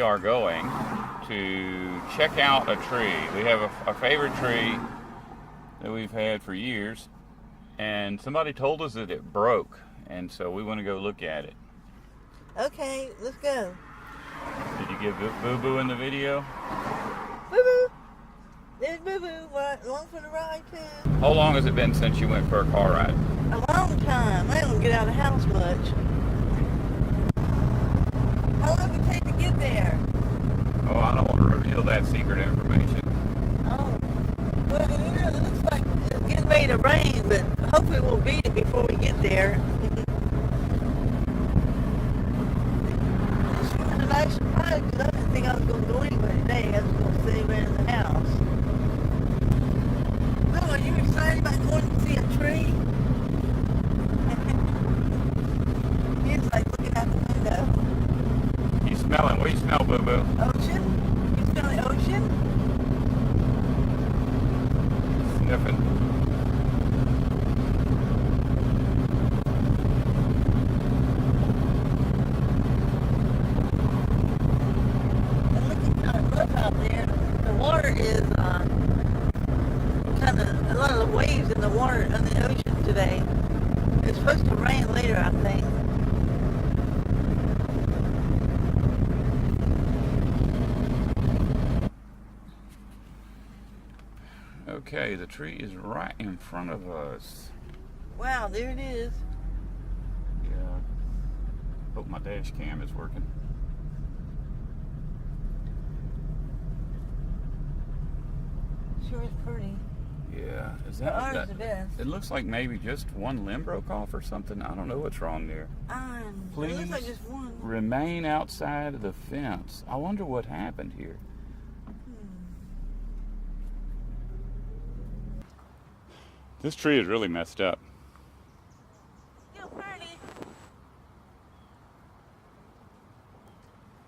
are going to check out a tree. We have a favorite tree that we've had for years, and somebody told us that it broke, and so we want to go look at it. Okay, let's go. Did you get Boo Boo in the video? Boo Boo! There's Boo Boo, along for the ride too. How long has it been since you went for a car ride? A long time. I don't get out of the house much. How long would it take to get there? Oh, I don't want to reveal that secret information. Oh. Well, it looks like it's getting ready to rain, but hopefully we'll beat it before we get there. It's a nice surprise because I didn't think I was going to go anywhere today. I was going to stay right in the house. Oh, are you excited about going to see a tree? It's like looking out the window. You smelling? What do you smell, Boo Boo? Ocean? You smell the ocean? Sniffing. And looking kind of rough out there. The water is kind of a lot of the waves in the water on the ocean today. It's supposed to rain later, I think. Okay, the tree is right in front of us. Wow, there it is. Yeah. Hope my dash cam is working. Sure is pretty. Yeah, is The that? ours the best. It looks like maybe just one limb broke off or something. I don't know what's wrong there. It Please looks like just one. remain outside of the fence. I wonder what happened here. This tree is really messed up. Still pretty.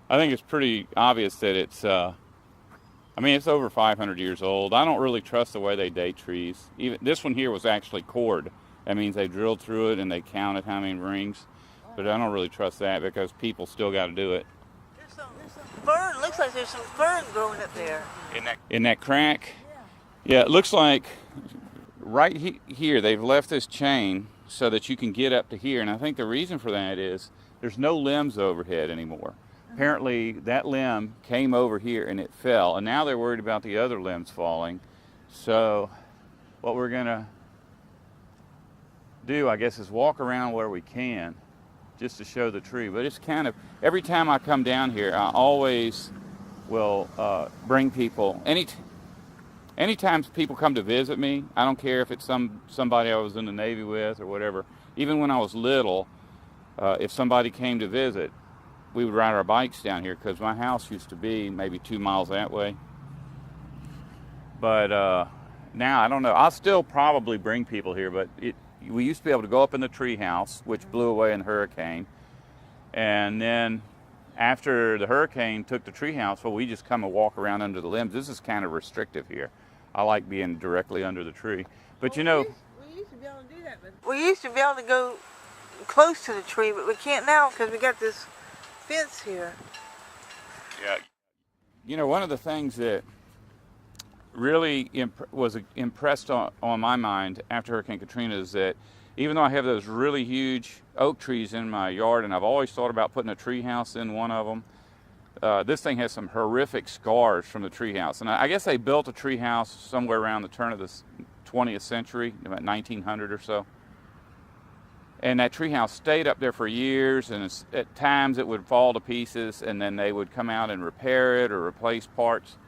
I think it's pretty obvious that it's, it's over 500 years old. I don't really trust the way they date trees. Even this one here was actually cored. That means they drilled through it and they counted how many rings. But I don't really trust that because people still got to do it. There's some fern. Looks like there's some fern growing up there. In that crack? Yeah, it looks like right here they've left this chain so that you can get up to here. And I think the reason for that is there's no limbs overhead anymore. Apparently that limb came over here and it fell, and now they're worried about the other limbs falling. So what we're gonna do, I guess, is walk around where we can just to show the tree. But it's kind of, every time I come down here, I always will bring people, anytime people come to visit me, I don't care if it's somebody I was in the Navy with or whatever. Even when I was little, if somebody came to visit, we would ride our bikes down here because my house used to be maybe 2 miles that way. But now, I don't know. I'll still probably bring people here, but we used to be able to go up in the tree house, which blew away in the hurricane. And then after the hurricane took the tree house, well, we just come and walk around under the limbs. This is kind of restrictive here. I like being directly under the tree. But we used to be able to do that. We used to be able to go close to the tree, but we can't now because we got this fence here. Yeah. You know, one of the things that really was impressed on my mind after Hurricane Katrina is that even though I have those really huge oak trees in my yard, and I've always thought about putting a tree house in one of them, this thing has some horrific scars from the tree house. And I guess they built a tree house somewhere around the turn of the 20th century, about 1900 or so. And that treehouse stayed up there for years, and at times it would fall to pieces, and then they would come out and repair it or replace parts.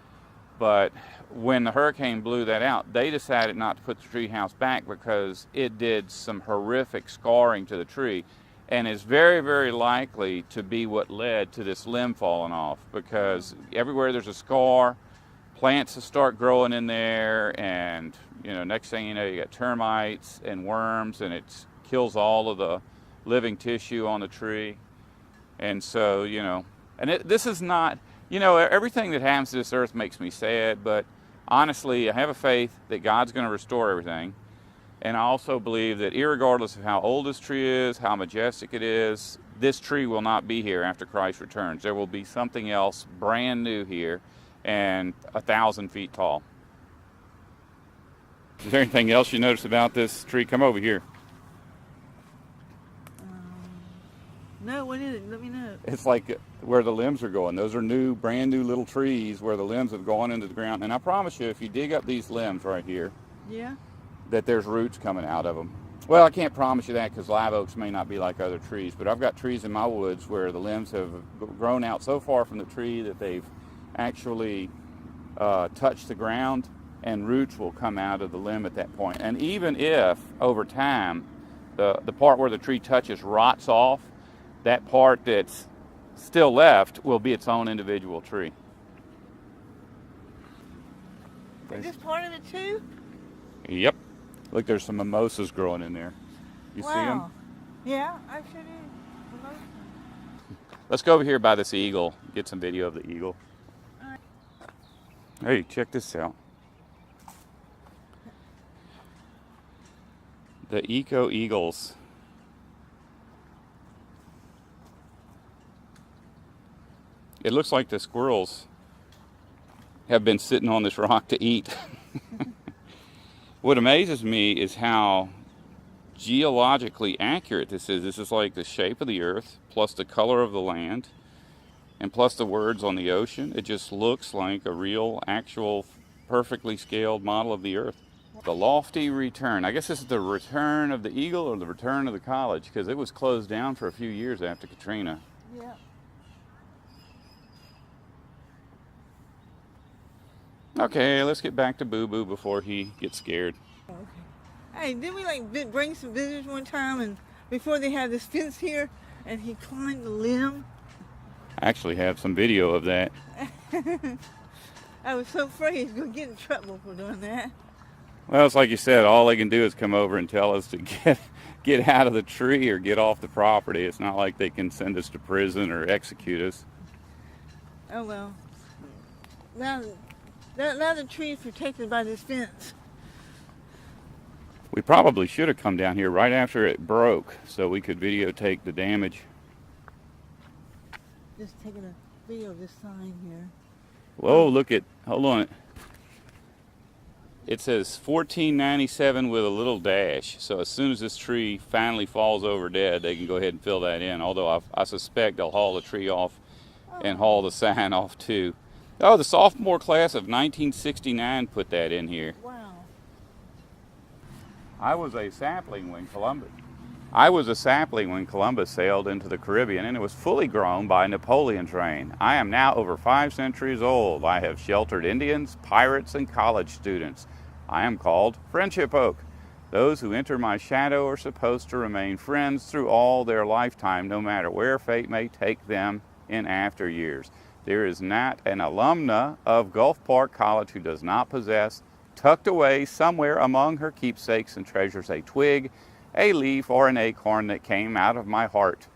But when the hurricane blew that out, they decided not to put the treehouse back because it did some horrific scarring to the tree, and is very, very likely to be what led to this limb falling off. Because everywhere there's a scar, plants will start growing in there, and next thing you know, you got termites and worms, and it's kills all of the living tissue on the tree. And so, this is not, everything that happens to this earth makes me sad, but honestly, I have a faith that God's going to restore everything. And I also believe that irregardless of how old this tree is, how majestic it is, this tree will not be here after Christ returns. There will be something else brand new here and 1,000 feet tall. Is there anything else you noticed about this tree? Come over here. No, what is it? Let me know. It's like where the limbs are going. Those are new, brand new little trees where the limbs have gone into the ground. And I promise you, if you dig up these limbs right here, Yeah. that there's roots coming out of them. Well, I can't promise you that because live oaks may not be like other trees, but I've got trees in my woods where the limbs have grown out so far from the tree that they've actually touched the ground, and roots will come out of the limb at that point. And even if over time the part where the tree touches rots off, that part that's still left will be its own individual tree. Is this part of it too? Yep. Look, there's some mimosas growing in there. You see them? Yeah, I sure do. Let's go over here by this eagle, get some video of the eagle. All right. Hey, check this out. The Eco Eagles. It looks like the squirrels have been sitting on this rock to eat. What amazes me is how geologically accurate this is. This is like the shape of the earth, plus the color of the land, and plus the words on the ocean. It just looks like a real, actual, perfectly scaled model of the earth. The Lofty Return. I guess this is the return of the eagle or the return of the college, because it was closed down for a few years after Katrina. Yeah. Okay, let's get back to Boo Boo before he gets scared. Okay. Hey, didn't we like bring some visitors one time, and before they had this fence here, and he climbed the limb? I actually have some video of that. I was so afraid he was going to get in trouble for doing that. Well, it's like you said, all they can do is come over and tell us to get out of the tree or get off the property. It's not like they can send us to prison or execute us. Oh well. Now the tree is protected by this fence. We probably should have come down here right after it broke so we could videotape the damage. Just taking a video of this sign here. Whoa, look at, hold on. It says 1497 with a little dash. So as soon as this tree finally falls over dead, they can go ahead and fill that in. Although I suspect they'll haul the tree off and haul the sign off too. Oh, the sophomore class of 1969 put that in here. Wow. I was a sapling when Columbus sailed into the Caribbean, and it was fully grown by Napoleon train. I am now over 5 centuries old. I have sheltered Indians, pirates, and college students. I am called Friendship Oak. Those who enter my shadow are supposed to remain friends through all their lifetime, no matter where fate may take them in after years. There is not an alumna of Gulf Park College who does not possess, tucked away somewhere among her keepsakes and treasures, a twig, a leaf, or an acorn that came out of my heart.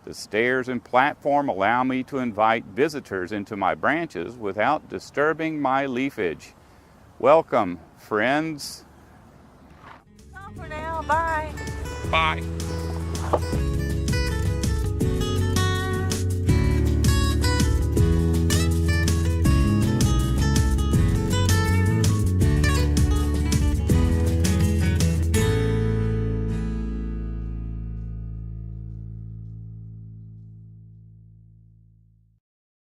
The stairs and platform allow me to invite visitors into my branches without disturbing my leafage. Welcome, friends. Stop for now. Bye. Bye.